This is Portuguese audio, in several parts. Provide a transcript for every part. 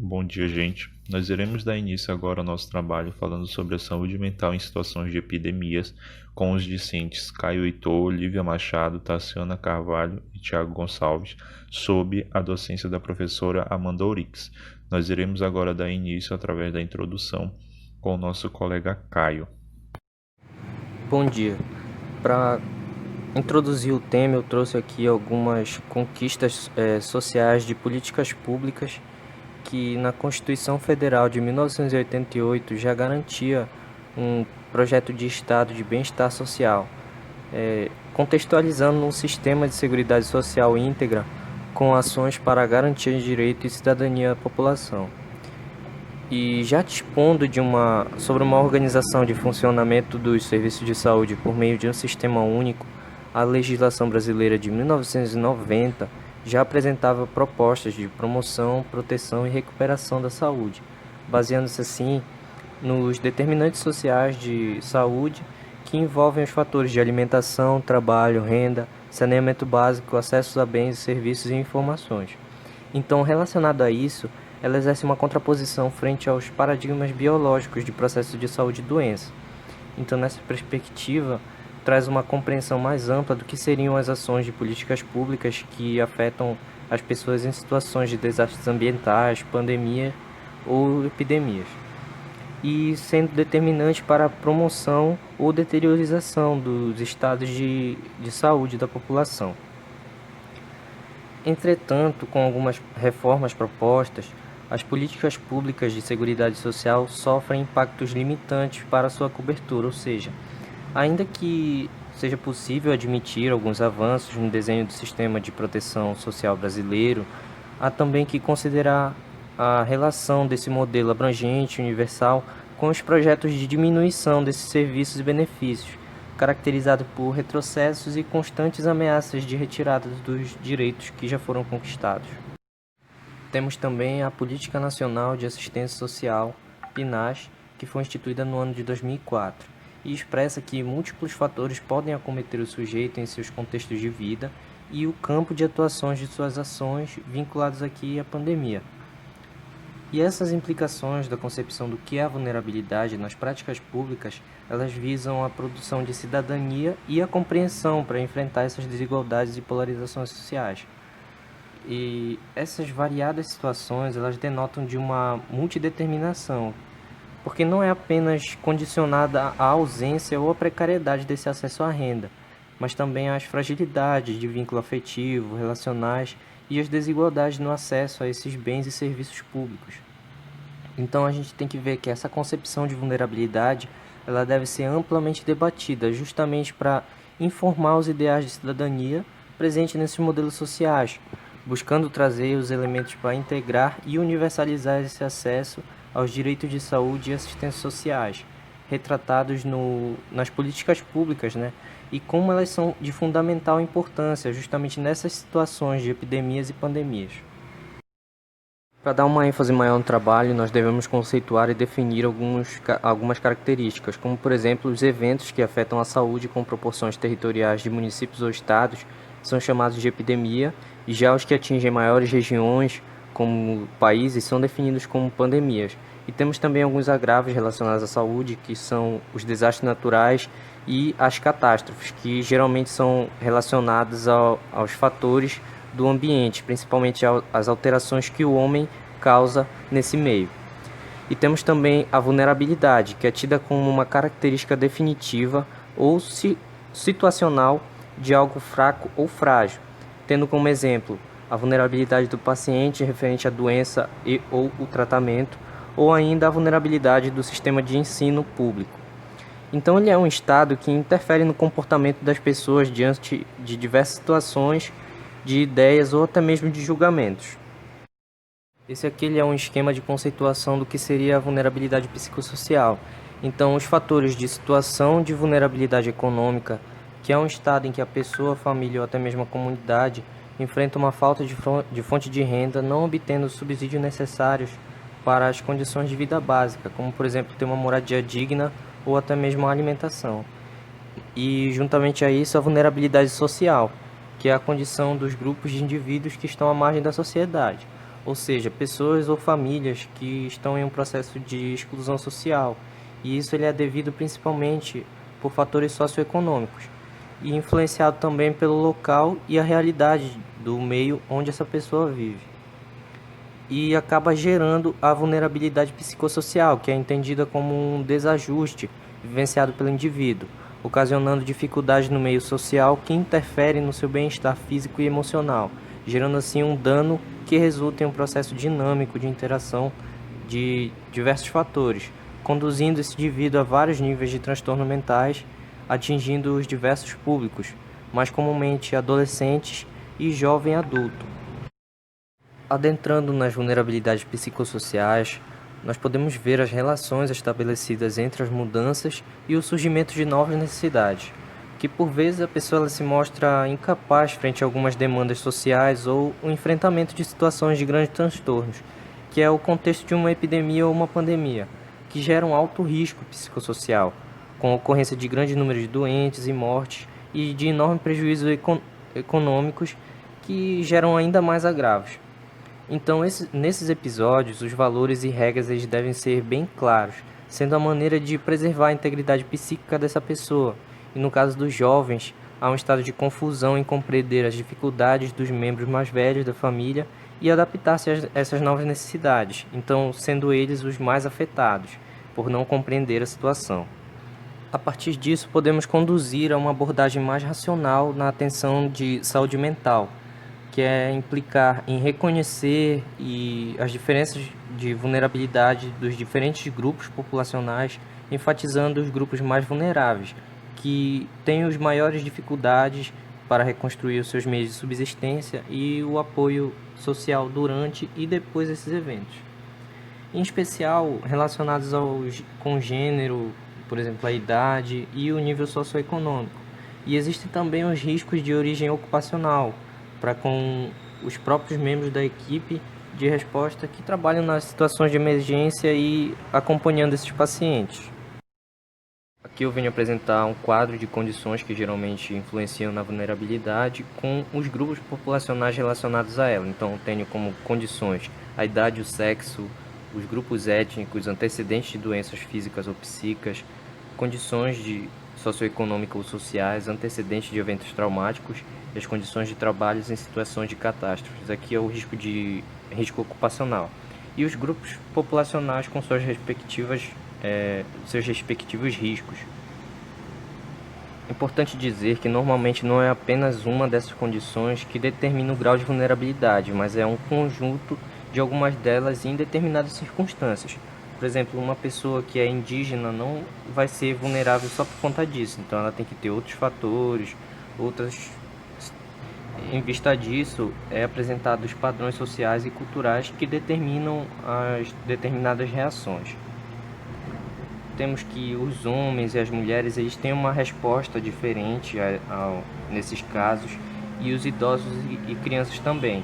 Bom dia, gente. Nós iremos dar início agora ao nosso trabalho falando sobre a saúde mental em situações de epidemias com os discentes Caio Heitor, Olivia Machado, Tassiana Carvalho e Tiago Gonçalves, sob a docência da professora Amanda Ourix. Nós iremos agora dar início através da introdução com o nosso colega Caio. Bom dia. Para introduzir o tema, eu trouxe aqui algumas conquistas sociais de políticas públicas que na Constituição Federal de 1988 já garantia um projeto de Estado de bem-estar social, contextualizando um sistema de seguridade social íntegra com ações para garantir de direito e cidadania à população. E já dispondo sobre uma organização de funcionamento dos serviços de saúde por meio de um sistema único, a legislação brasileira de 1990 já apresentava propostas de promoção, proteção e recuperação da saúde, baseando-se assim nos determinantes sociais de saúde que envolvem os fatores de alimentação, trabalho, renda, saneamento básico, acesso a bens, serviços e informações. Então, relacionado a isso, ela exerce uma contraposição frente aos paradigmas biológicos de processo de saúde e doença. Então, nessa perspectiva, traz uma compreensão mais ampla do que seriam as ações de políticas públicas que afetam as pessoas em situações de desastres ambientais, pandemia ou epidemias, e sendo determinante para a promoção ou deteriorização dos estados de saúde da população. Entretanto, com algumas reformas propostas, as políticas públicas de seguridade social sofrem impactos limitantes para sua cobertura, ou seja, ainda que seja possível admitir alguns avanços no desenho do sistema de proteção social brasileiro, há também que considerar a relação desse modelo abrangente e universal com os projetos de diminuição desses serviços e benefícios, caracterizado por retrocessos e constantes ameaças de retirada dos direitos que já foram conquistados. Temos também a Política Nacional de Assistência Social, PNAS, que foi instituída no ano de 2004, e expressa que múltiplos fatores podem acometer o sujeito em seus contextos de vida e o campo de atuações de suas ações vinculados aqui à pandemia. E essas implicações da concepção do que é a vulnerabilidade nas práticas públicas, elas visam a produção de cidadania e a compreensão para enfrentar essas desigualdades e polarizações sociais. E essas variadas situações, elas denotam de uma multideterminação, porque não é apenas condicionada à ausência ou à precariedade desse acesso à renda, mas também às fragilidades de vínculo afetivo, relacionais e as desigualdades no acesso a esses bens e serviços públicos. Então a gente tem que ver que essa concepção de vulnerabilidade, ela deve ser amplamente debatida, justamente para informar os ideais de cidadania presentes nesses modelos sociais, buscando trazer os elementos para integrar e universalizar esse acesso aos direitos de saúde e assistência sociais, retratados nas políticas públicas, e como elas são de fundamental importância justamente nessas situações de epidemias e pandemias. Para dar uma ênfase maior no trabalho, nós devemos conceituar e definir algumas características, como, por exemplo, os eventos que afetam a saúde com proporções territoriais de municípios ou estados são chamados de epidemia, e já os que atingem maiores regiões, como países, são definidos como pandemias. E temos também alguns agravos relacionados à saúde, que são os desastres naturais e as catástrofes, que geralmente são relacionadas aos fatores do ambiente, principalmente às alterações que o homem causa nesse meio. E temos também a vulnerabilidade, que é tida como uma característica definitiva ou situacional de algo fraco ou frágil, tendo como exemplo a vulnerabilidade do paciente referente à doença e ou o tratamento, ou ainda a vulnerabilidade do sistema de ensino público. Então ele é um estado que interfere no comportamento das pessoas diante de diversas situações, de ideias ou até mesmo de julgamentos. Esse aqui é um esquema de conceituação do que seria a vulnerabilidade psicossocial. Então, os fatores de situação de vulnerabilidade econômica, que é um estado em que a pessoa, a família ou até mesmo a comunidade enfrenta uma falta de fonte de renda, não obtendo os subsídios necessários para as condições de vida básica, como, por exemplo, ter uma moradia digna ou até mesmo a alimentação. E, juntamente a isso, a vulnerabilidade social, que é a condição dos grupos de indivíduos que estão à margem da sociedade, ou seja, pessoas ou famílias que estão em um processo de exclusão social, e isso ele é devido principalmente por fatores socioeconômicos e influenciado também pelo local e a realidade do meio onde essa pessoa vive. E acaba gerando a vulnerabilidade psicossocial, que é entendida como um desajuste vivenciado pelo indivíduo, ocasionando dificuldades no meio social que interferem no seu bem-estar físico e emocional, gerando assim um dano que resulta em um processo dinâmico de interação de diversos fatores, conduzindo esse indivíduo a vários níveis de transtorno mentais, atingindo os diversos públicos, mais comumente adolescentes e jovem adulto. Adentrando nas vulnerabilidades psicossociais, nós podemos ver as relações estabelecidas entre as mudanças e o surgimento de novas necessidades, que por vezes a pessoa ela se mostra incapaz frente a algumas demandas sociais ou o enfrentamento de situações de grandes transtornos, que é o contexto de uma epidemia ou uma pandemia, que gera um alto risco psicossocial, com a ocorrência de grande número de doentes e mortes e de enormes prejuízos econômicos que geram ainda mais agravos. Então, nesses episódios, os valores e regras eles devem ser bem claros, sendo a maneira de preservar a integridade psíquica dessa pessoa. E no caso dos jovens, há um estado de confusão em compreender as dificuldades dos membros mais velhos da família e adaptar-se a essas novas necessidades, então sendo eles os mais afetados, por não compreender a situação. A partir disso, podemos conduzir a uma abordagem mais racional na atenção de saúde mental, que é implicar em reconhecer as diferenças de vulnerabilidade dos diferentes grupos populacionais, enfatizando os grupos mais vulneráveis, que têm as maiores dificuldades para reconstruir os seus meios de subsistência e o apoio social durante e depois desses eventos. Em especial relacionados com gênero, por exemplo, a idade e o nível socioeconômico. E existem também os riscos de origem ocupacional, para com os próprios membros da equipe de resposta que trabalham nas situações de emergência e acompanhando esses pacientes. Aqui eu venho apresentar um quadro de condições que geralmente influenciam na vulnerabilidade com os grupos populacionais relacionados a ela. Então eu tenho como condições a idade, o sexo, os grupos étnicos, antecedentes de doenças físicas ou psíquicas, condições socioeconômicas ou sociais, antecedentes de eventos traumáticos e as condições de trabalho em situações de catástrofes. Aqui é o risco ocupacional. E os grupos populacionais com seus respectivos riscos. É importante dizer que normalmente não é apenas uma dessas condições que determina o grau de vulnerabilidade, mas é um conjunto de algumas delas em determinadas circunstâncias. Por exemplo, uma pessoa que é indígena não vai ser vulnerável só por conta disso, então ela tem que ter outros fatores, Em vista disso, é apresentado os padrões sociais e culturais que determinam as determinadas reações. Temos que os homens e as mulheres eles têm uma resposta diferente nesses casos, e os idosos e crianças também.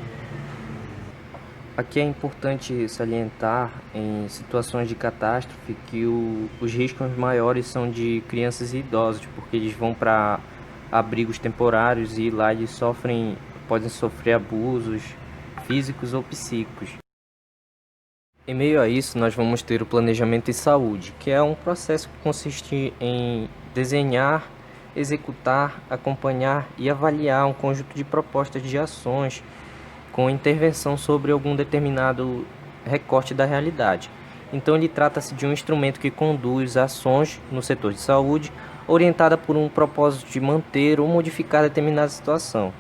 Aqui é importante salientar, em situações de catástrofe, que os riscos maiores são de crianças e idosos, porque eles vão para abrigos temporários e lá eles podem sofrer abusos físicos ou psíquicos. Em meio a isso, nós vamos ter o planejamento em saúde, que é um processo que consiste em desenhar, executar, acompanhar e avaliar um conjunto de propostas de ações com intervenção sobre algum determinado recorte da realidade. Então ele trata-se de um instrumento que conduz ações no setor de saúde, orientada por um propósito de manter ou modificar determinada situação.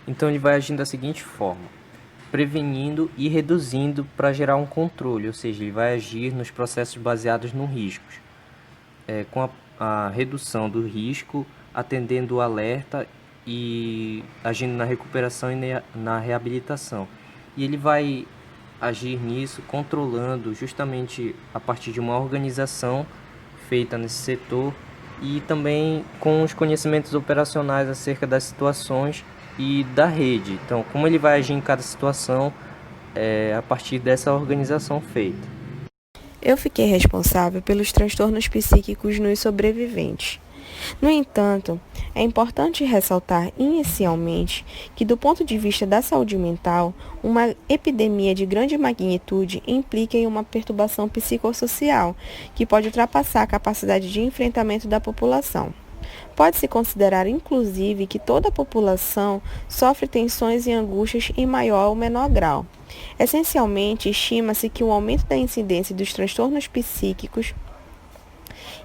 Então ele vai agir da seguinte forma: prevenindo e reduzindo para gerar um controle, ou seja, ele vai agir nos processos baseados nos riscos, com a redução do risco, atendendo o alerta e agindo na recuperação e na reabilitação. E ele vai agir nisso controlando justamente a partir de uma organização feita nesse setor e também com os conhecimentos operacionais acerca das situações e da rede. Então, como ele vai agir em cada situação a partir dessa organização feita. Eu fiquei responsável pelos transtornos psíquicos nos sobreviventes. No entanto, É importante ressaltar inicialmente que, do ponto de vista da saúde mental, uma epidemia de grande magnitude implica em uma perturbação psicossocial que pode ultrapassar a capacidade de enfrentamento da população. Pode-se considerar, inclusive, que toda a população sofre tensões e angústias em maior ou menor grau. Essencialmente, estima-se que o aumento da incidência dos transtornos psíquicos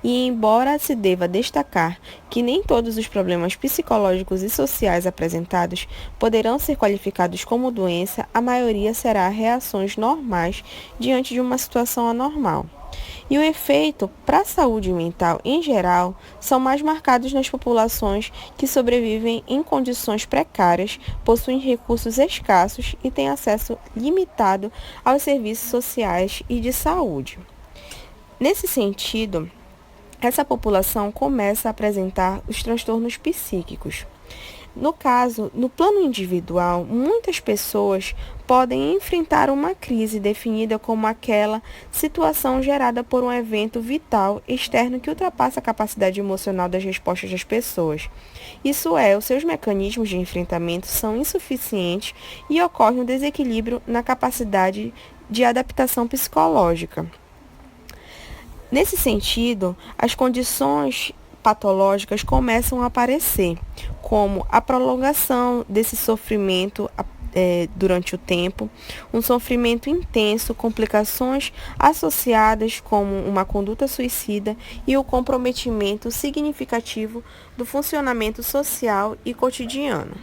e embora se deva destacar que nem todos os problemas psicológicos e sociais apresentados poderão ser qualificados como doença, a maioria será reações normais diante de uma situação anormal. E o efeito para a saúde mental em geral são mais marcados nas populações que sobrevivem em condições precárias, possuem recursos escassos e têm acesso limitado aos serviços sociais e de saúde. Nesse sentido, essa população começa a apresentar os transtornos psíquicos. No caso, no plano individual, muitas pessoas podem enfrentar uma crise definida como aquela situação gerada por um evento vital externo que ultrapassa a capacidade emocional das respostas das pessoas. Isso é, os seus mecanismos de enfrentamento são insuficientes e ocorre um desequilíbrio na capacidade de adaptação psicológica. Nesse sentido, as condições patológicas começam a aparecer, como a prolongação desse sofrimento durante o tempo, um sofrimento intenso, complicações associadas como uma conduta suicida e o comprometimento significativo do funcionamento social e cotidiano.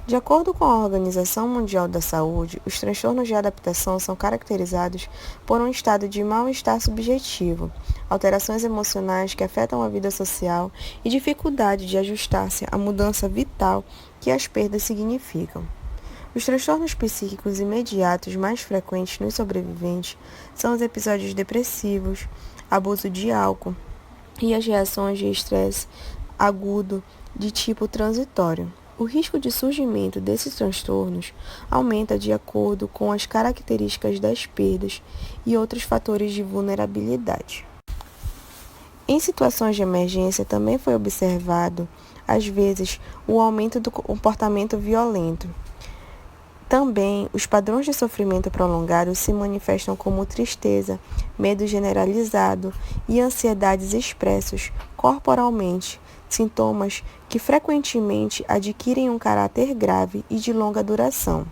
De acordo com a Organização Mundial da Saúde, os transtornos de adaptação são caracterizados por um estado de mal-estar subjetivo, alterações emocionais que afetam a vida social e dificuldade de ajustar-se à mudança vital que as perdas significam. Os transtornos psíquicos imediatos mais frequentes nos sobreviventes são os episódios depressivos, abuso de álcool e as reações de estresse agudo de tipo transitório. O risco de surgimento desses transtornos aumenta de acordo com as características das perdas e outros fatores de vulnerabilidade. Em situações de emergência, também foi observado, às vezes, o aumento do comportamento violento. Também, os padrões de sofrimento prolongado se manifestam como tristeza, medo generalizado e ansiedades expressos corporalmente, sintomas que frequentemente adquirem um caráter grave e de longa duração.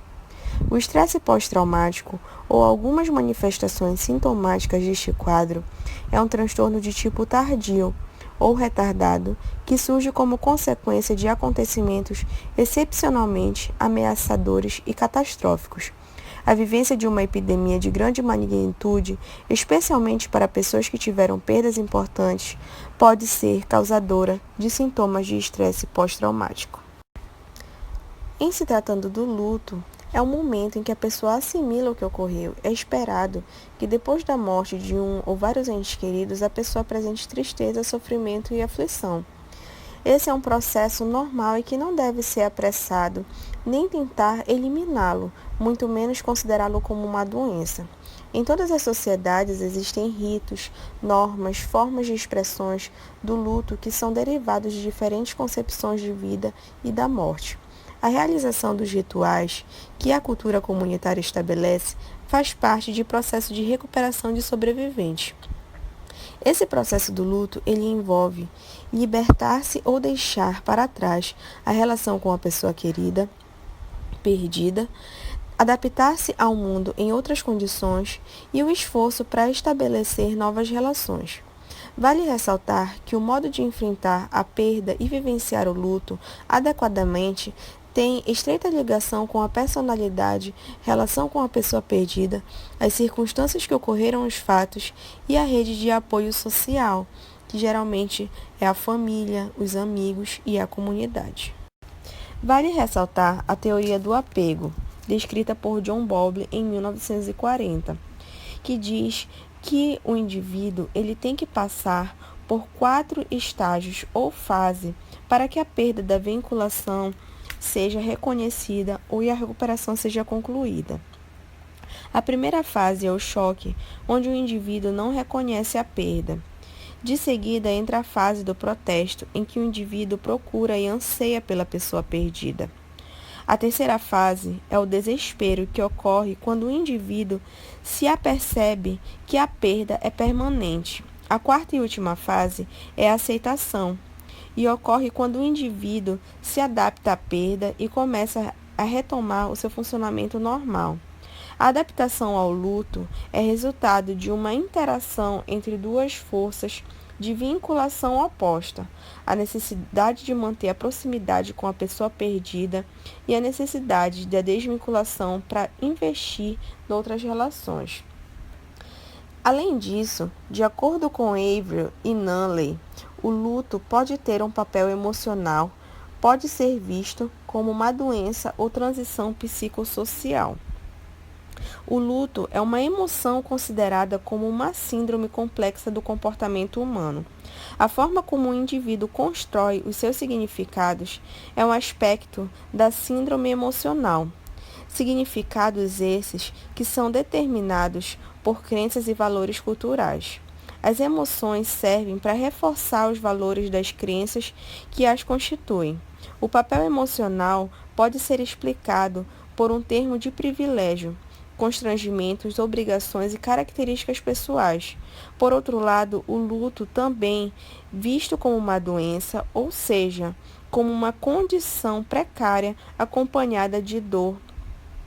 O estresse pós-traumático, ou algumas manifestações sintomáticas deste quadro, é um transtorno de tipo tardio ou retardado que surge como consequência de acontecimentos excepcionalmente ameaçadores e catastróficos. A vivência de uma epidemia de grande magnitude, especialmente para pessoas que tiveram perdas importantes, pode ser causadora de sintomas de estresse pós-traumático. Em se tratando do luto, é o momento em que a pessoa assimila o que ocorreu. É esperado que depois da morte de um ou vários entes queridos, a pessoa apresente tristeza, sofrimento e aflição. Esse é um processo normal e que não deve ser apressado, nem tentar eliminá-lo, muito menos considerá-lo como uma doença. Em todas as sociedades existem ritos, normas, formas de expressões do luto que são derivados de diferentes concepções de vida e da morte. A realização dos rituais que a cultura comunitária estabelece faz parte de processo de recuperação de sobreviventes. Esse processo do luto, ele envolve libertar-se ou deixar para trás a relação com a pessoa querida, perdida, adaptar-se ao mundo em outras condições e o esforço para estabelecer novas relações. Vale ressaltar que o modo de enfrentar a perda e vivenciar o luto adequadamente tem estreita ligação com a personalidade, relação com a pessoa perdida, as circunstâncias que ocorreram os fatos e a rede de apoio social, que geralmente é a família, os amigos e a comunidade. Vale ressaltar a teoria do apego, descrita por John Bowlby em 1940, que diz que o indivíduo ele tem que passar por 4 estágios ou fase para que a perda da vinculação seja reconhecida ou a recuperação seja concluída. A primeira fase é o choque, onde o indivíduo não reconhece a perda. De seguida entra a fase do protesto, em que o indivíduo procura e anseia pela pessoa perdida. A terceira fase é o desespero, que ocorre quando o indivíduo se apercebe que a perda é permanente. A quarta e última fase é a aceitação, e ocorre quando o indivíduo se adapta à perda e começa a retomar o seu funcionamento normal. A adaptação ao luto é resultado de uma interação entre duas forças de vinculação oposta, a necessidade de manter a proximidade com a pessoa perdida e a necessidade da desvinculação para investir em outras relações. Além disso, de acordo com Avery e Nunley, o luto pode ter um papel emocional, pode ser visto como uma doença ou transição psicossocial. O luto é uma emoção considerada como uma síndrome complexa do comportamento humano. A forma como o indivíduo constrói os seus significados é um aspecto da síndrome emocional. Significados esses que são determinados por crenças e valores culturais. As emoções servem para reforçar os valores das crenças que as constituem. O papel emocional pode ser explicado por um termo de privilégio, constrangimentos, obrigações e características pessoais. Por outro lado, o luto também visto como uma doença, ou seja, como uma condição precária acompanhada de dor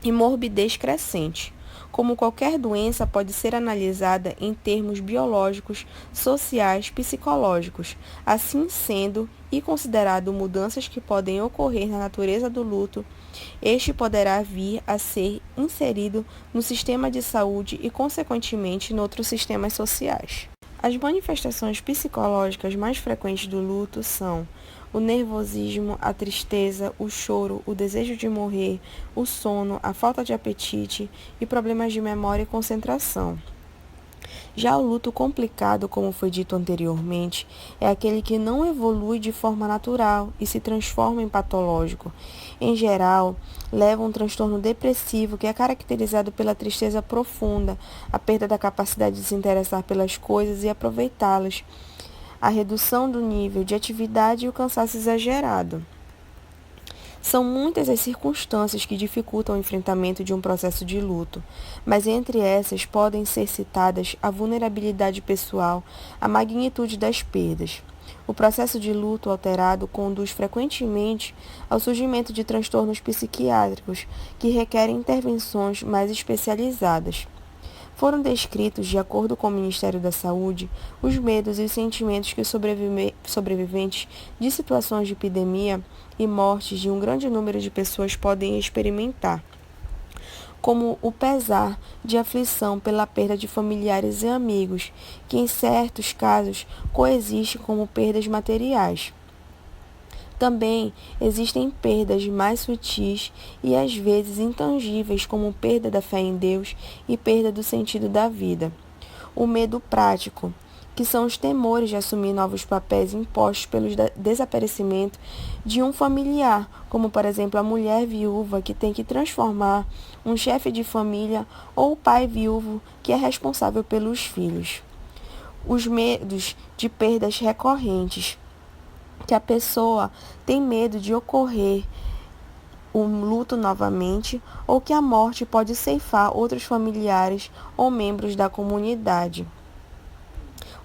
e morbidez crescente. Como qualquer doença, pode ser analisada em termos biológicos, sociais, psicológicos. Assim sendo, e considerado mudanças que podem ocorrer na natureza do luto, este poderá vir a ser inserido no sistema de saúde e, consequentemente, em outros sistemas sociais. As manifestações psicológicas mais frequentes do luto são o nervosismo, a tristeza, o choro, o desejo de morrer, o sono, a falta de apetite e problemas de memória e concentração. Já o luto complicado, como foi dito anteriormente, é aquele que não evolui de forma natural e se transforma em patológico. Em geral, leva a um transtorno depressivo que é caracterizado pela tristeza profunda, a perda da capacidade de se interessar pelas coisas e aproveitá-las, a redução do nível de atividade e o cansaço exagerado. São muitas as circunstâncias que dificultam o enfrentamento de um processo de luto, mas entre essas podem ser citadas a vulnerabilidade pessoal, a magnitude das perdas. O processo de luto alterado conduz frequentemente ao surgimento de transtornos psiquiátricos que requerem intervenções mais especializadas. Foram descritos, de acordo com o Ministério da Saúde, os medos e os sentimentos que os sobreviventes de situações de epidemia e mortes de um grande número de pessoas podem experimentar, como o pesar de aflição pela perda de familiares e amigos, que em certos casos coexiste como perdas materiais. Também existem perdas mais sutis e às vezes intangíveis, como perda da fé em Deus e perda do sentido da vida. O medo prático, que são os temores de assumir novos papéis impostos pelo desaparecimento de um familiar, como por exemplo a mulher viúva que tem que transformar um chefe de família ou o pai viúvo que é responsável pelos filhos. Os medos de perdas recorrentes, que a pessoa tem medo de ocorrer um luto novamente ou que a morte pode ceifar outros familiares ou membros da comunidade.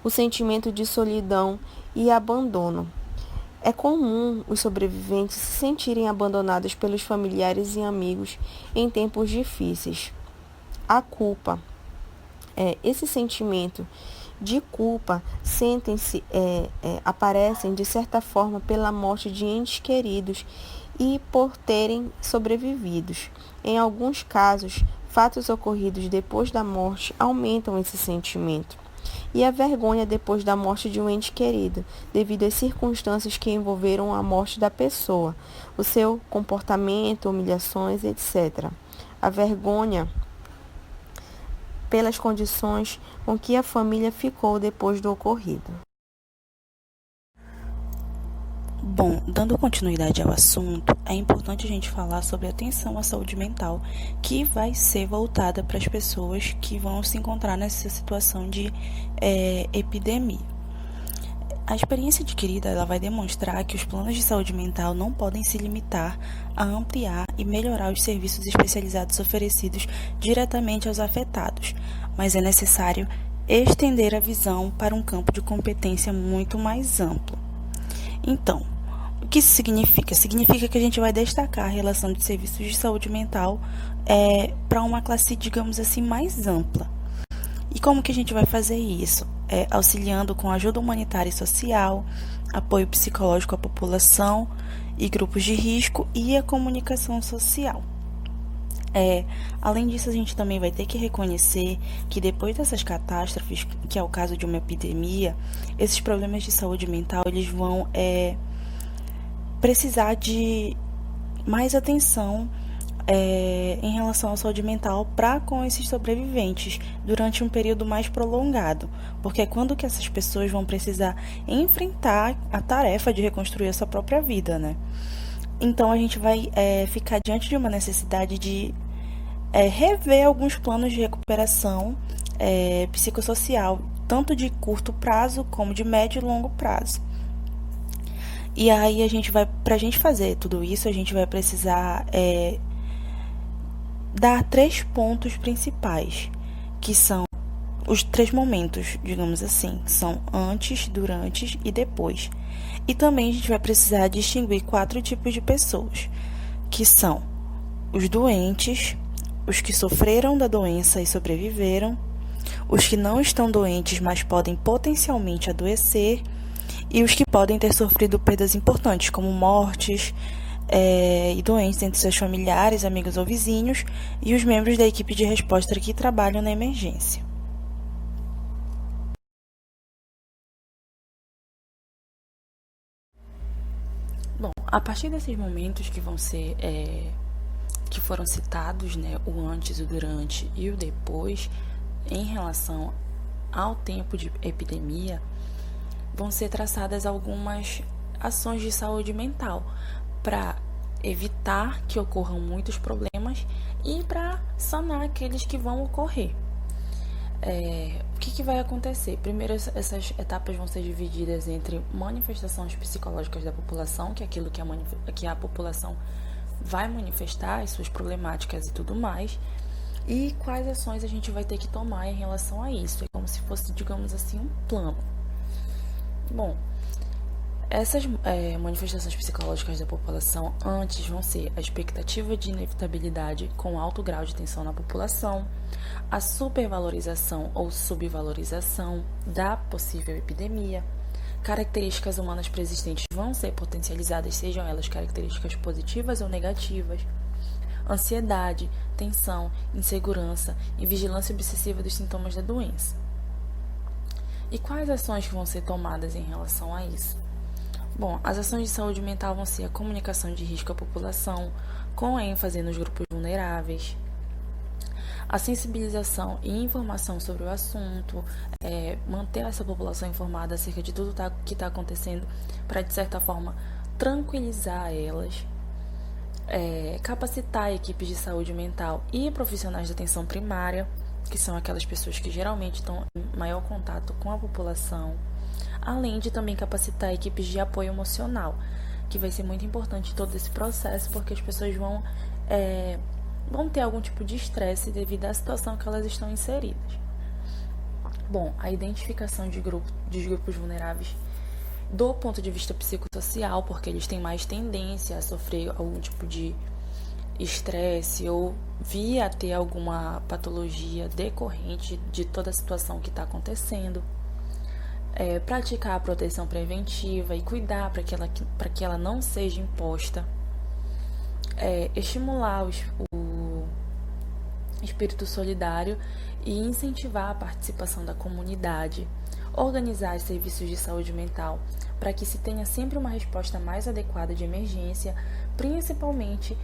O sentimento de solidão e abandono. É comum os sobreviventes se sentirem abandonados pelos familiares e amigos em tempos difíceis. A culpa. Esse sentimento de culpa aparecem de certa forma pela morte de entes queridos e por terem sobrevividos. Em alguns casos, fatos ocorridos depois da morte aumentam esse sentimento. E a vergonha depois da morte de um ente querido, devido às circunstâncias que envolveram a morte da pessoa, o seu comportamento, humilhações, etc. A vergonha pelas condições com que a família ficou depois do ocorrido. Bom, dando continuidade ao assunto, é importante a gente falar sobre a atenção à saúde mental, que vai ser voltada para as pessoas que vão se encontrar nessa situação de epidemia. A experiência adquirida ela vai demonstrar que os planos de saúde mental não podem se limitar a ampliar e melhorar os serviços especializados oferecidos diretamente aos afetados, mas é necessário estender a visão para um campo de competência muito mais amplo. Então, o que isso significa? Significa que a gente vai destacar a relação de serviços de saúde mental para uma classe, digamos assim, mais ampla. E como que a gente vai fazer isso? Auxiliando com ajuda humanitária e social, apoio psicológico à população e grupos de risco e a comunicação social. Além disso, a gente também vai ter que reconhecer que depois dessas catástrofes, que é o caso de uma epidemia, esses problemas de saúde mental eles vão precisar de mais atenção em relação à saúde mental para com esses sobreviventes durante um período mais prolongado, porque é quando que essas pessoas vão precisar enfrentar a tarefa de reconstruir a sua própria vida, né? Então a gente vai ficar diante de uma necessidade de rever alguns planos de recuperação psicossocial, tanto de curto prazo como de médio e longo prazo. E aí para a gente fazer tudo isso, a gente vai precisar dar 3 pontos principais, que são os 3 momentos, digamos assim, que são antes, durante e depois. E também a gente vai precisar distinguir 4 tipos de pessoas, que são os doentes, os que sofreram da doença e sobreviveram, os que não estão doentes, mas podem potencialmente adoecer, e os que podem ter sofrido perdas importantes, como mortes e doentes entre seus familiares, amigos ou vizinhos, e os membros da equipe de resposta que trabalham na emergência. Bom, a partir desses momentos que vão ser que foram citados, né, o antes, o durante e o depois, em relação ao tempo de epidemia, vão ser traçadas algumas ações de saúde mental para evitar que ocorram muitos problemas e para sanar aqueles que vão ocorrer. O que vai acontecer? Primeiro, essas etapas vão ser divididas entre manifestações psicológicas da população, que é aquilo que a população vai manifestar, as suas problemáticas e tudo mais, e quais ações a gente vai ter que tomar em relação a isso. É como se fosse, digamos assim, um plano. Bom, essas manifestações psicológicas da população antes vão ser a expectativa de inevitabilidade com alto grau de tensão na população, a supervalorização ou subvalorização da possível epidemia, características humanas preexistentes vão ser potencializadas, sejam elas características positivas ou negativas, ansiedade, tensão, insegurança e vigilância obsessiva dos sintomas da doença. E quais ações que vão ser tomadas em relação a isso? Bom, as ações de saúde mental vão ser a comunicação de risco à população, com ênfase nos grupos vulneráveis, a sensibilização e informação sobre o assunto, manter essa população informada acerca de tudo que está acontecendo para, de certa forma, tranquilizar elas, capacitar equipes de saúde mental e profissionais de atenção primária, que são aquelas pessoas que geralmente estão em maior contato com a população, além de também capacitar equipes de apoio emocional, que vai ser muito importante em todo esse processo, porque as pessoas vão ter algum tipo de estresse devido à situação que elas estão inseridas. Bom, a identificação de grupos vulneráveis do ponto de vista psicossocial, porque eles têm mais tendência a sofrer algum tipo de estresse ou vir a ter alguma patologia decorrente de toda a situação que está acontecendo. Praticar a proteção preventiva e cuidar para que ela não seja imposta. Estimular o espírito solidário e incentivar a participação da comunidade. Organizar os serviços de saúde mental para que se tenha sempre uma resposta mais adequada de emergência, principalmente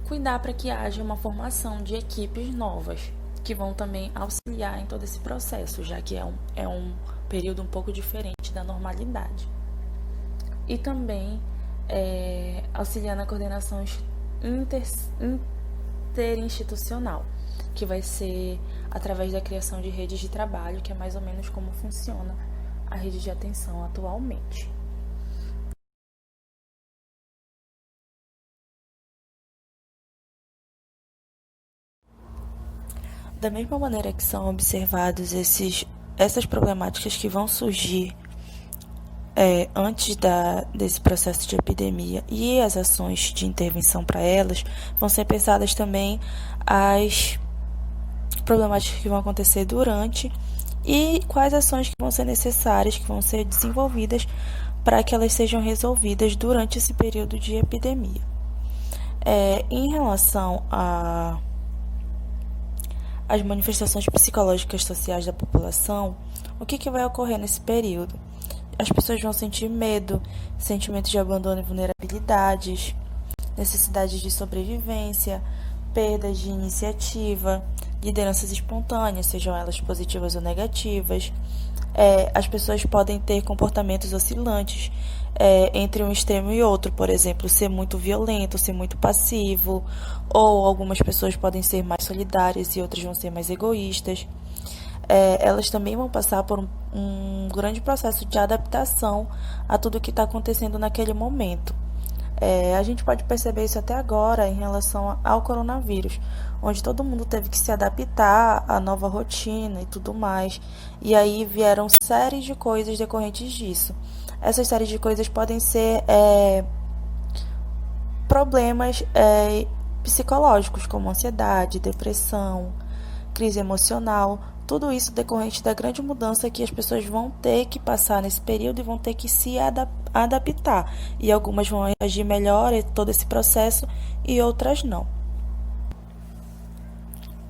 cuidar para que haja uma formação de equipes novas, que vão também auxiliar em todo esse processo, já que é um período um pouco diferente da normalidade. E também auxiliar na coordenação interinstitucional, que vai ser através da criação de redes de trabalho, que é mais ou menos como funciona a rede de atenção atualmente. Da mesma maneira que são observados essas problemáticas que vão surgir antes desse processo de epidemia e as ações de intervenção para elas, vão ser pensadas também as problemáticas que vão acontecer durante e quais ações que vão ser necessárias, que vão ser desenvolvidas para que elas sejam resolvidas durante esse período de epidemia. Em relação às manifestações psicológicas sociais da população, o que vai ocorrer nesse período? As pessoas vão sentir medo, sentimentos de abandono e vulnerabilidades, necessidades de sobrevivência, perdas de iniciativa, lideranças espontâneas, sejam elas positivas ou negativas. As pessoas podem ter comportamentos oscilantes entre um extremo e outro, por exemplo, ser muito violento, ser muito passivo, ou algumas pessoas podem ser mais solidárias e outras vão ser mais egoístas. Elas também vão passar por um grande processo de adaptação a tudo que está acontecendo naquele momento. A gente pode perceber isso até agora em relação ao coronavírus, onde todo mundo teve que se adaptar à nova rotina e tudo mais, e aí vieram séries de coisas decorrentes disso. Essas séries de coisas podem ser problemas psicológicos, como ansiedade, depressão, crise emocional, tudo isso decorrente da grande mudança que as pessoas vão ter que passar nesse período e vão ter que se adaptar. E algumas vão agir melhor em todo esse processo e outras não.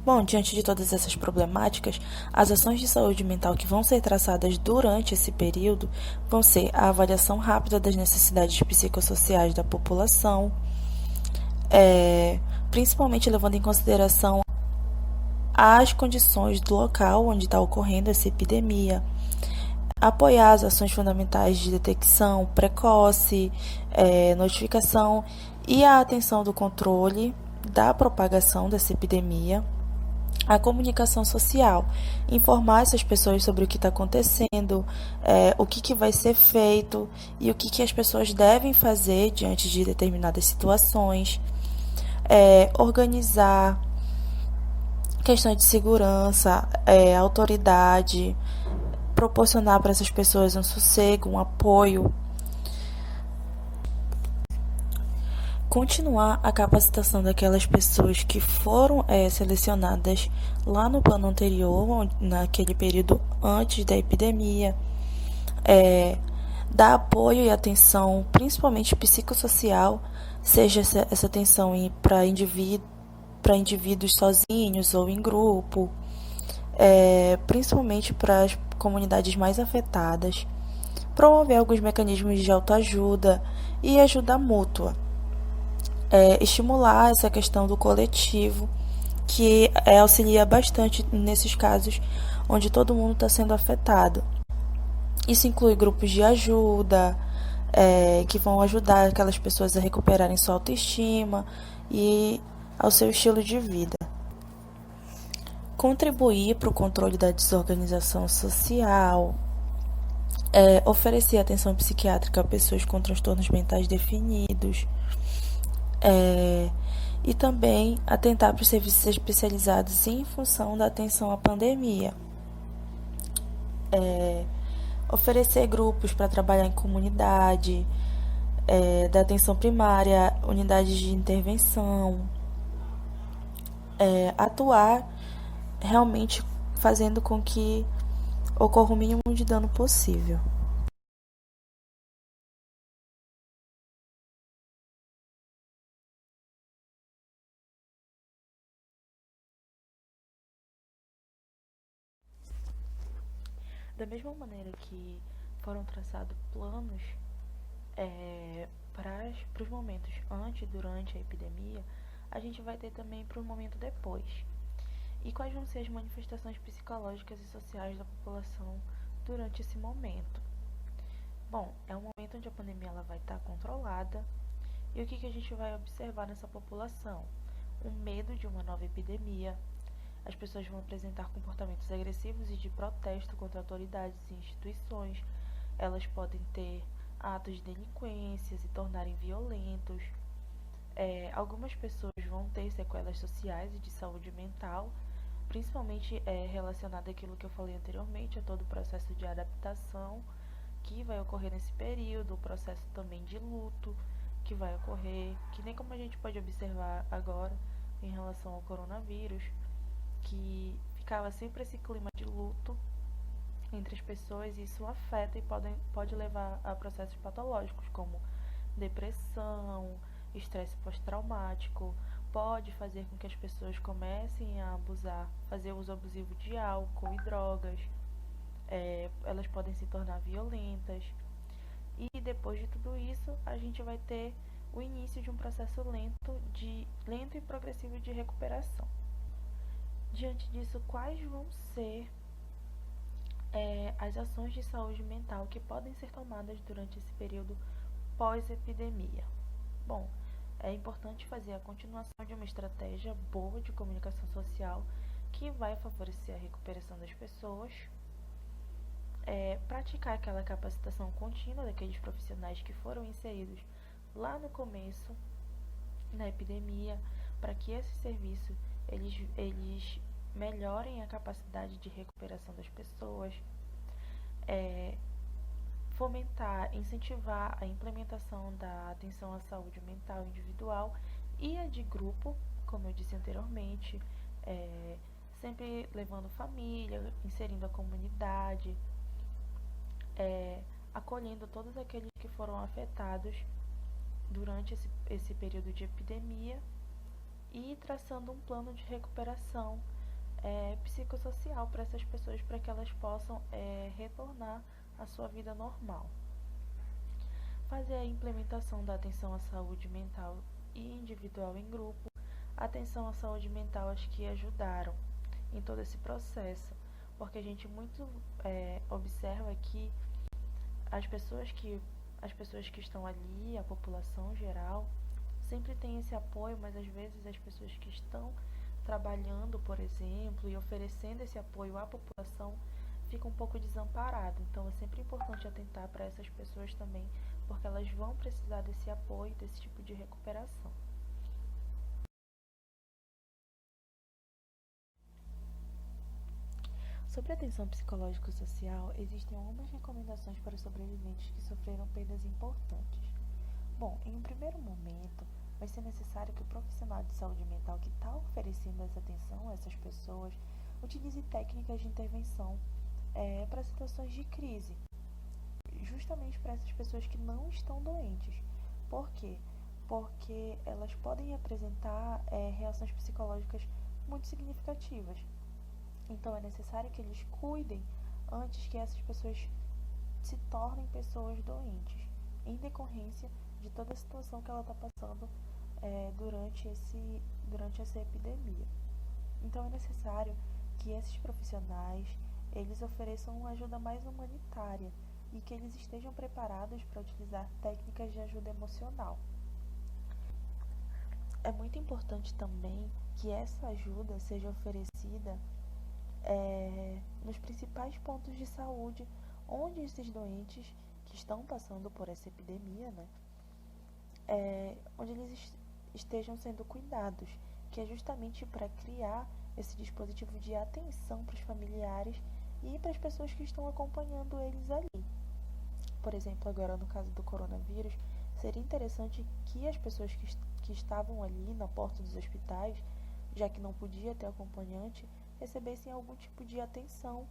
Bom, diante de todas essas problemáticas, as ações de saúde mental que vão ser traçadas durante esse período vão ser a avaliação rápida das necessidades psicossociais da população, principalmente levando em consideração as condições do local onde está ocorrendo essa epidemia, apoiar as ações fundamentais de detecção precoce, notificação e a atenção do controle da propagação dessa epidemia, a comunicação social, informar essas pessoas sobre o que está acontecendo, o que vai ser feito e o que as pessoas devem fazer diante de determinadas situações, organizar questões de segurança, autoridade, proporcionar para essas pessoas um sossego, um apoio, continuar a capacitação daquelas pessoas que foram selecionadas lá no plano anterior, naquele período antes da epidemia, dar apoio e atenção, principalmente psicossocial, seja essa atenção para indivíduos sozinhos ou em grupo, principalmente para as comunidades mais afetadas, promover alguns mecanismos de autoajuda e ajuda mútua, estimular essa questão do coletivo, que auxilia bastante nesses casos onde todo mundo está sendo afetado. Isso inclui grupos de ajuda, que vão ajudar aquelas pessoas a recuperarem sua autoestima e ao seu estilo de vida. Contribuir para o controle da desorganização social, oferecer atenção psiquiátrica a pessoas com transtornos mentais definidos, e também atentar para os serviços especializados em função da atenção à pandemia. Oferecer grupos para trabalhar em comunidade, da atenção primária, unidades de intervenção, atuar realmente fazendo com que ocorra o mínimo de dano possível. Da mesma maneira que foram traçados planos para os momentos antes e durante a epidemia, a gente vai ter também para o momento depois. E quais vão ser as manifestações psicológicas e sociais da população durante esse momento? Bom, é um momento onde a pandemia ela vai estar controlada. E o que a gente vai observar nessa população? Um medo de uma nova epidemia, As pessoas vão apresentar comportamentos agressivos e de protesto contra autoridades e instituições. Elas podem ter atos de delinquência, se tornarem violentos. Algumas pessoas vão ter sequelas sociais e de saúde mental, principalmente relacionado àquilo que eu falei anteriormente, a todo o processo de adaptação que vai ocorrer nesse período, o processo também de luto que vai ocorrer, que nem como a gente pode observar agora em relação ao coronavírus, que ficava sempre esse clima de luto entre as pessoas e isso afeta e pode levar a processos patológicos como depressão, estresse pós-traumático, pode fazer com que as pessoas comecem a abusar, fazer uso abusivo de álcool e drogas, elas podem se tornar violentas. E depois de tudo isso, a gente vai ter o início de um processo lento e progressivo de recuperação. Diante disso, quais vão ser as ações de saúde mental que podem ser tomadas durante esse período pós-epidemia? Bom, é importante fazer a continuação de uma estratégia boa de comunicação social que vai favorecer a recuperação das pessoas, praticar aquela capacitação contínua daqueles profissionais que foram inseridos lá no começo, na epidemia, para que esse serviço eles melhorem a capacidade de recuperação das pessoas, fomentar, incentivar a implementação da atenção à saúde mental individual e a de grupo, como eu disse anteriormente, sempre levando família, inserindo a comunidade, acolhendo todos aqueles que foram afetados durante esse período de epidemia e traçando um plano de recuperação psicossocial para essas pessoas, para que elas possam retornar à sua vida normal. Fazer a implementação da atenção à saúde mental e individual em grupo. A atenção à saúde mental acho que ajudaram em todo esse processo, porque a gente muito observa que as pessoas que estão ali, a população geral, sempre tem esse apoio, mas às vezes as pessoas que estão trabalhando, por exemplo, e oferecendo esse apoio à população ficam um pouco desamparadas. Então é sempre importante atentar para essas pessoas também, porque elas vão precisar desse apoio, desse tipo de recuperação. Sobre a atenção psicológico-social, existem algumas recomendações para os sobreviventes que sofreram perdas importantes. Bom, em um primeiro momento, vai ser necessário que o profissional de saúde mental que está oferecendo essa atenção a essas pessoas utilize técnicas de intervenção para situações de crise, justamente para essas pessoas que não estão doentes. Por quê? Porque elas podem apresentar reações psicológicas muito significativas. Então é necessário que eles cuidem antes que essas pessoas se tornem pessoas doentes, em decorrência de toda a situação que ela está passando durante essa epidemia. Então é necessário que esses profissionais eles ofereçam uma ajuda mais humanitária e que eles estejam preparados para utilizar técnicas de ajuda emocional. É muito importante também que essa ajuda seja oferecida nos principais pontos de saúde onde esses doentes que estão passando por essa epidemia, onde eles estejam sendo cuidados, que é justamente para criar esse dispositivo de atenção para os familiares e para as pessoas que estão acompanhando eles ali. Por exemplo, agora no caso do coronavírus, seria interessante que as pessoas que estavam ali na porta dos hospitais, já que não podia ter acompanhante, recebessem algum tipo de atenção,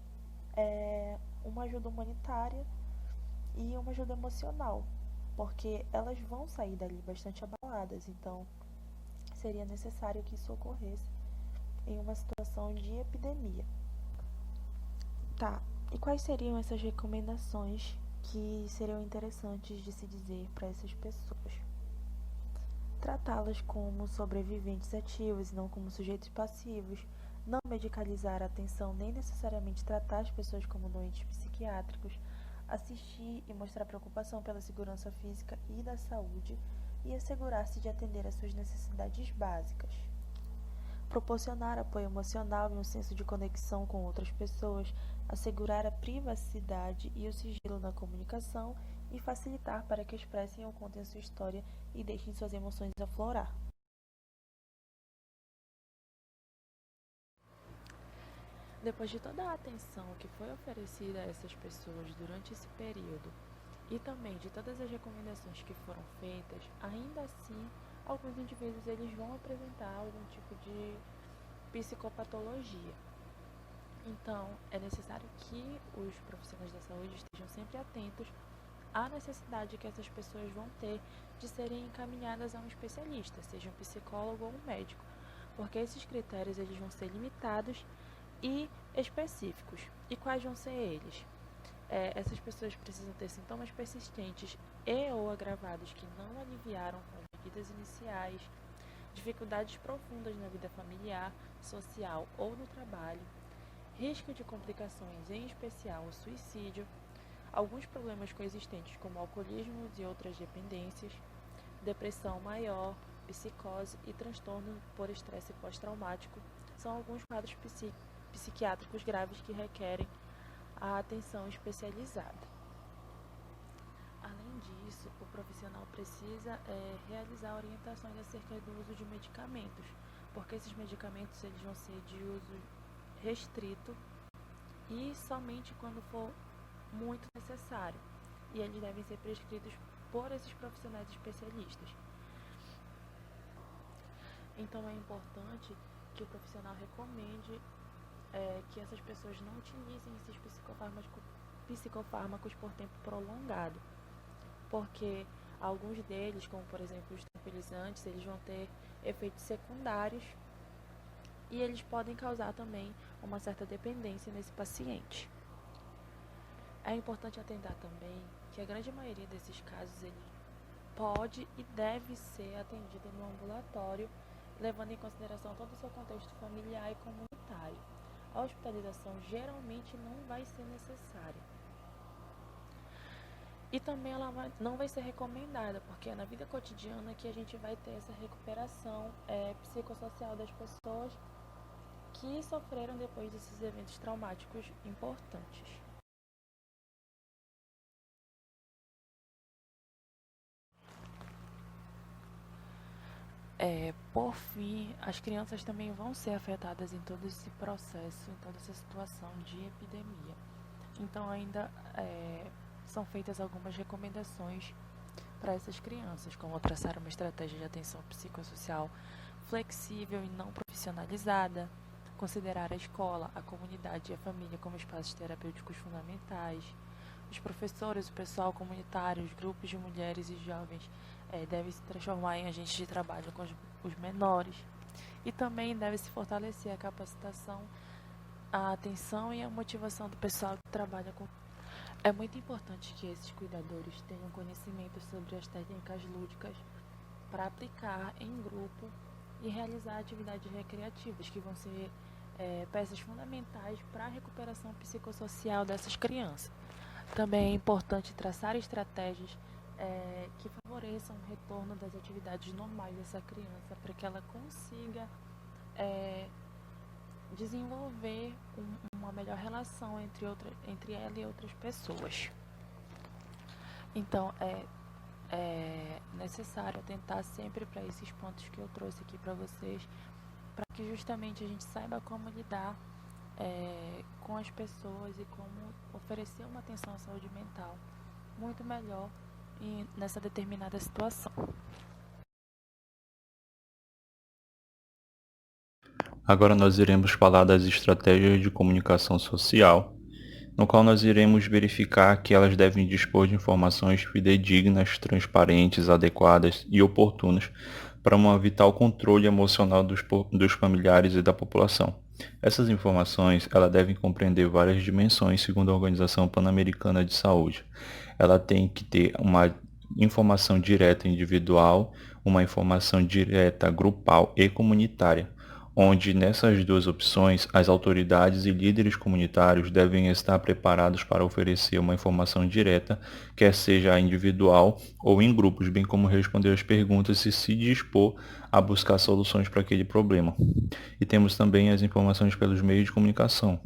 uma ajuda humanitária e uma ajuda emocional, porque elas vão sair dali bastante abaladas, então seria necessário que isso ocorresse em uma situação de epidemia. Tá, e quais seriam essas recomendações que seriam interessantes de se dizer para essas pessoas? Tratá-las como sobreviventes ativos e não como sujeitos passivos, não medicalizar a atenção nem necessariamente tratar as pessoas como doentes psiquiátricos, assistir e mostrar preocupação pela segurança física e da saúde e assegurar-se de atender às suas necessidades básicas. proporcionar apoio emocional e um senso de conexão com outras pessoas, assegurar a privacidade e o sigilo na comunicação e facilitar para que expressem ou contem sua história e deixem suas emoções aflorar. Depois de toda a atenção que foi oferecida a essas pessoas durante esse período e também de todas as recomendações que foram feitas, ainda assim, alguns indivíduos eles vão apresentar algum tipo de psicopatologia. Então, é necessário que os profissionais da saúde estejam sempre atentos à necessidade que essas pessoas vão ter de serem encaminhadas a um especialista, seja um psicólogo ou um médico, porque esses critérios eles vão ser limitados e específicos. E quais vão ser eles? Essas pessoas precisam ter sintomas persistentes e ou agravados que não aliviaram com as medidas iniciais, dificuldades profundas na vida familiar, social ou no trabalho, risco de complicações, em especial o suicídio, alguns problemas coexistentes como alcoolismo e outras dependências, depressão maior, psicose e transtorno por estresse pós-traumático são alguns quadros psiquiátricos graves que requerem a atenção especializada. Além disso, o profissional precisa realizar orientações acerca do uso de medicamentos, porque esses medicamentos eles vão ser de uso restrito e somente quando for muito necessário, e eles devem ser prescritos por esses profissionais especialistas. Então é importante que o profissional recomende que essas pessoas não utilizem esses psicofármacos por tempo prolongado, porque alguns deles, como por exemplo os tranquilizantes, eles vão ter efeitos secundários e eles podem causar também uma certa dependência nesse paciente. É importante atentar também que a grande maioria desses casos ele pode e deve ser atendido no ambulatório, levando em consideração todo o seu contexto familiar e comunitário. A hospitalização geralmente não vai ser necessária. E também ela não vai ser recomendada, porque é na vida cotidiana que a gente vai ter essa recuperação psicossocial das pessoas que sofreram depois desses eventos traumáticos importantes. Por fim, as crianças também vão ser afetadas em todo esse processo, em toda essa situação de epidemia. Então, ainda são feitas algumas recomendações para essas crianças, como traçar uma estratégia de atenção psicossocial flexível e não profissionalizada, considerar a escola, a comunidade e a família como espaços terapêuticos fundamentais. Os professores, o pessoal comunitário, os grupos de mulheres e jovens devem se transformar em agentes de trabalho com os menores. E também deve-se fortalecer a capacitação, a atenção e a motivação do pessoal que trabalha com. É muito importante que esses cuidadores tenham conhecimento sobre as técnicas lúdicas para aplicar em grupo e realizar atividades recreativas, que vão ser peças fundamentais para a recuperação psicossocial dessas crianças. Também é importante traçar estratégias que favoreçam o retorno das atividades normais dessa criança, para que ela consiga desenvolver uma melhor relação entre ela e outras pessoas. Então, é necessário atentar sempre para esses pontos que eu trouxe aqui para vocês, para que justamente a gente saiba como lidar com as pessoas e como oferecer uma atenção à saúde mental muito melhor nessa determinada situação. Agora nós iremos falar das estratégias de comunicação social, no qual nós iremos verificar que elas devem dispor de informações fidedignas, transparentes, adequadas e oportunas para um vital controle emocional dos familiares e da população. Essas informações devem compreender várias dimensões segundo a Organização Pan-Americana de Saúde. Ela tem que ter uma informação direta individual, uma informação direta grupal e comunitária, onde nessas duas opções as autoridades e líderes comunitários devem estar preparados para oferecer uma informação direta, quer seja individual ou em grupos, bem como responder às perguntas e se dispor a buscar soluções para aquele problema. E temos também as informações pelos meios de comunicação,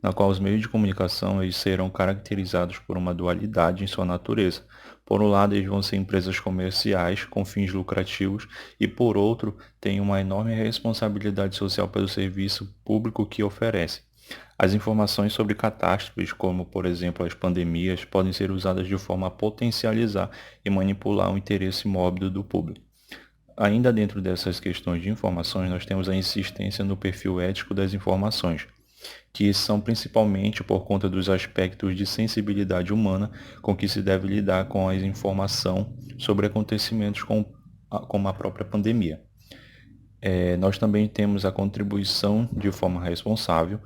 na qual os meios de comunicação eles serão caracterizados por uma dualidade em sua natureza. Por um lado, eles vão ser empresas comerciais com fins lucrativos e, por outro, têm uma enorme responsabilidade social pelo serviço público que oferecem. As informações sobre catástrofes, como por exemplo as pandemias, podem ser usadas de forma a potencializar e manipular o interesse mórbido do público. Ainda dentro dessas questões de informações, nós temos a insistência no perfil ético das informações, que são principalmente por conta dos aspectos de sensibilidade humana com que se deve lidar com a informação sobre acontecimentos como a própria pandemia. Nós também temos a contribuição de forma responsável,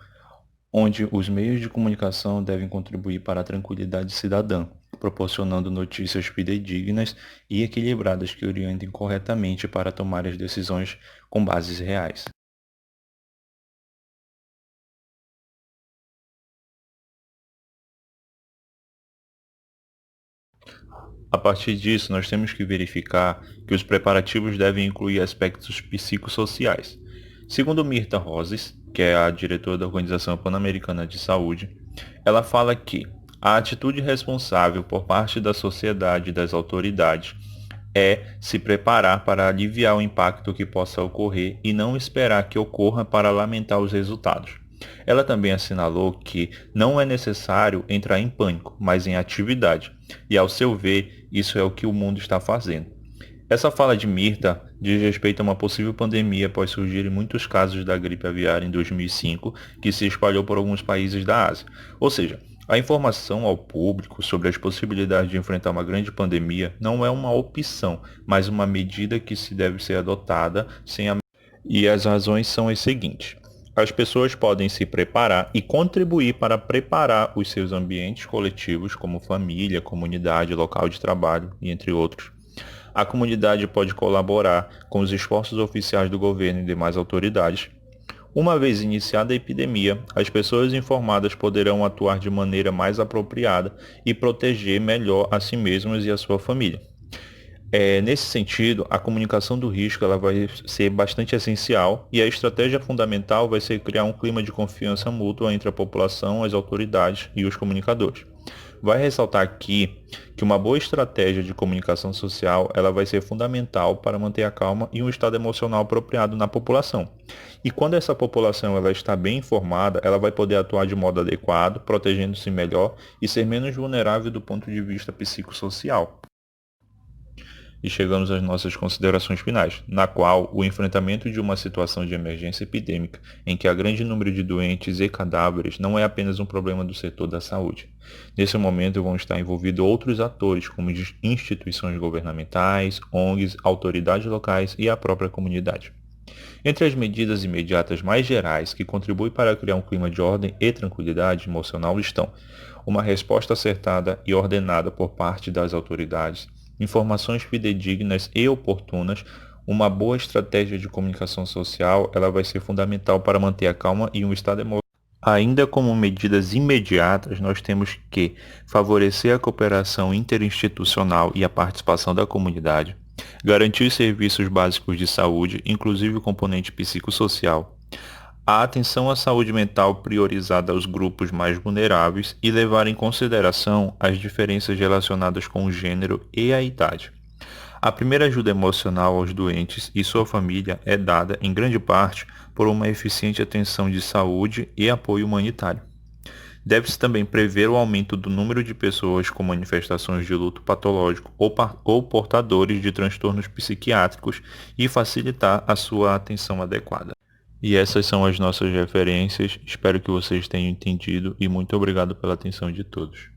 onde os meios de comunicação devem contribuir para a tranquilidade cidadã, proporcionando notícias fidedignas e equilibradas que orientem corretamente para tomar as decisões com bases reais. A partir disso, nós temos que verificar que os preparativos devem incluir aspectos psicossociais. Segundo Mirta Roses, que é a diretora da Organização Pan-Americana de Saúde, ela fala que a atitude responsável por parte da sociedade e das autoridades é se preparar para aliviar o impacto que possa ocorrer e não esperar que ocorra para lamentar os resultados. Ela também assinalou que não é necessário entrar em pânico, mas em atividade, e ao seu ver, isso é o que o mundo está fazendo. Essa fala de Mirta diz respeito a uma possível pandemia após surgirem muitos casos da gripe aviária em 2005, que se espalhou por alguns países da Ásia. Ou seja, a informação ao público sobre as possibilidades de enfrentar uma grande pandemia não é uma opção, mas uma medida que se deve ser adotada E as razões são as seguintes. As pessoas podem se preparar e contribuir para preparar os seus ambientes coletivos, como família, comunidade, local de trabalho, e entre outros. A comunidade pode colaborar com os esforços oficiais do governo e demais autoridades. Uma vez iniciada a epidemia, as pessoas informadas poderão atuar de maneira mais apropriada e proteger melhor a si mesmas e a sua família. Nesse sentido, a comunicação do risco ela vai ser bastante essencial e a estratégia fundamental vai ser criar um clima de confiança mútua entre a população, as autoridades e os comunicadores. Vai ressaltar aqui que uma boa estratégia de comunicação social ela vai ser fundamental para manter a calma e um estado emocional apropriado na população. E quando essa população ela está bem informada, ela vai poder atuar de modo adequado, protegendo-se melhor e ser menos vulnerável do ponto de vista psicossocial. E chegamos às nossas considerações finais, na qual o enfrentamento de uma situação de emergência epidêmica em que há grande número de doentes e cadáveres não é apenas um problema do setor da saúde. Nesse momento vão estar envolvidos outros atores, como instituições governamentais, ONGs, autoridades locais e a própria comunidade. Entre as medidas imediatas mais gerais que contribuem para criar um clima de ordem e tranquilidade emocional estão uma resposta acertada e ordenada por parte das autoridades, informações fidedignas e oportunas, uma boa estratégia de comunicação social, ela vai ser fundamental para manter a calma e um estado emocional. Ainda como medidas imediatas, nós temos que favorecer a cooperação interinstitucional e a participação da comunidade, garantir serviços básicos de saúde, inclusive o componente psicossocial, a atenção à saúde mental priorizada aos grupos mais vulneráveis e levar em consideração as diferenças relacionadas com o gênero e a idade. A primeira ajuda emocional aos doentes e sua família é dada, em grande parte, por uma eficiente atenção de saúde e apoio humanitário. Deve-se também prever o aumento do número de pessoas com manifestações de luto patológico ou portadores de transtornos psiquiátricos e facilitar a sua atenção adequada. E essas são as nossas referências, espero que vocês tenham entendido e muito obrigado pela atenção de todos.